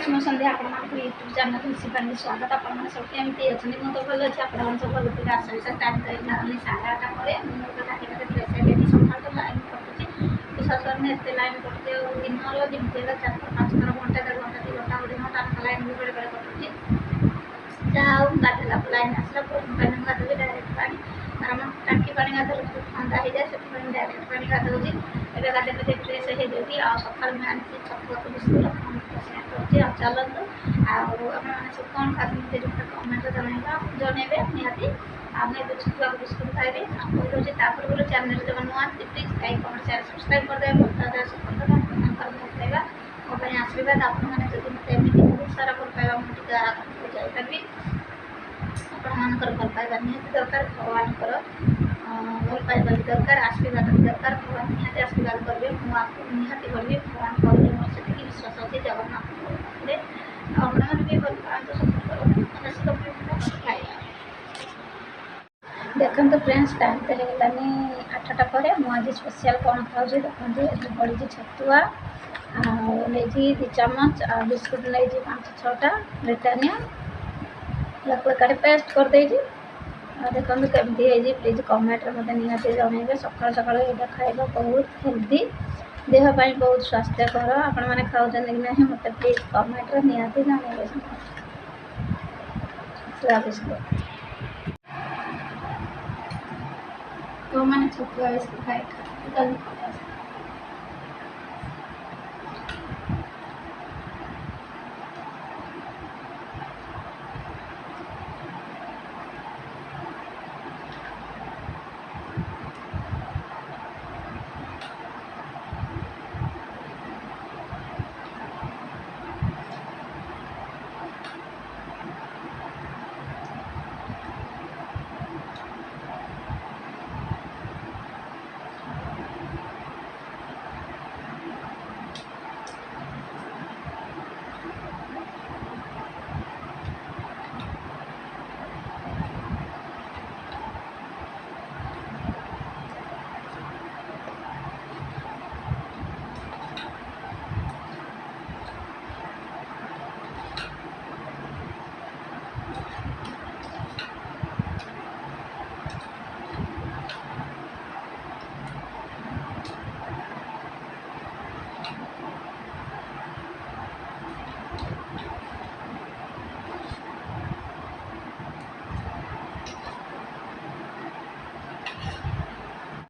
शुभ सन्ध्या आपण YouTube channel ऋषि स्वागत आपण सब केमती अच्छे मुझे तो भल अच्छे आप सब भल थे आशा विषय टाइम करना 8:30 पर मुझे सकाल तो लाइन कटुची विश्वास करनी एत लाइन कटुचे दिन जमी 4-5 थर घंटे 1.5 घंटा 2 घंटा 2 घंटा लाइन भी बेले बेले कटुची जहाँ गाधेला लाइन आसला गाधे डायरेक्ट पानी कारण टांकी पानी गाधे ठंडा हो जाए से डायरेक्ट पानी गाधे ଏବେ ଗାଧେଇ ଫ୍ରେଶ୍ ହେଇଯାଉଛି ଆଉ ସକାଳୁ ମୁଁ ଆଣିଛି ଛତୁଆକୁ ବିସ୍କୁଟ୍ ସେୟାର କରୁଛି ଆଉ ଚାଲନ୍ତୁ ଆଉ ଆପଣମାନେ ସବୁ କ'ଣ ଖାଉଛନ୍ତି ସେ କମେଣ୍ଟରେ ଜଣାଇବେ ନିହାତି ଆଉ ମୁଁ ଏବେ ଛତୁଆକୁ ବିସ୍କୁଟ୍ ଖାଇବି ଆଉ କହିଦେଉଛି ତାପରେ ଗୋଟେ ଚ୍ୟାନେଲ୍ ଯେଉଁ ନୂଆ ଆସିଛି please like comment share subscribe କରିଦେବେ ଭଲ ପାଇବା ସପୋର୍ଟ ଦେବେ ଆପଣଙ୍କର ଭଲ ପାଇବା ମୋ ପାଇଁ ଆଶୀର୍ବାଦ ଆପଣମାନେ ଯଦି ମୋତେ ଏମିତି ବହୁତ ସାରା ଭଲ ପାଇବା ମୁଁ ଟିକେ ଆଗକୁ ଯାଇପାରିବି ଆପଣମାନଙ୍କର ଭଲ ପାଇବା ନିହାତି ଦରକାର ଭଗବାନଙ୍କର ଭଲ ପାଇବା ବି ଦରକାର ଆଶୀର୍ବାଦ ବି ଦରକାର ଭଗବାନ ନିହାତି ଆଶୀର୍ବାଦ କରିବେ ମୁଁ आपको ନିହାତି କରିବି ଭଗବାନ କରିବେ ମୋର ସେତିକି ବିଶ୍ୱାସ ଅଛି ଜଗନ୍ନାଥଙ୍କ ପାଖରେ ଆପଣମାନେ ବି ଭଲ ପାଆନ୍ତୁ ସପୋର୍ଟ କରନ୍ତୁ ଖାଇବା ଦେଖନ୍ତୁ ଫ୍ରେଣ୍ଡସ୍ ଟାଇମ୍ ତ ହେଇଗଲାନି 8ଟା ପରେ ମୁଁ ଆଜି ସ୍ପେଶିଆଲ୍ କ'ଣ ଖାଉଛି ଦେଖନ୍ତୁ ଏଠି ପଡ଼ିଛି ଛତୁଆ ଆଉ ନେଇଛି 2 ଚାମଚ ଆଉ ବିସ୍କୁଟ୍ ନେଇଛି 5-6ଟା ବ୍ରିଟାନିଆ याक एकाटे पेस्ट कर देजी देखते केमती है प्लीज कमेंट मत निहाती जनइबे सका सका ये खाଇବା बहुत हेल्दी देहपाई बहुत स्वास्थ्यकर आपण मैंने खाऊँ कि नहीं मत प्लीज कमेंट निहाती जनइबे तो मैंने छतुआ बिस्कुट खाए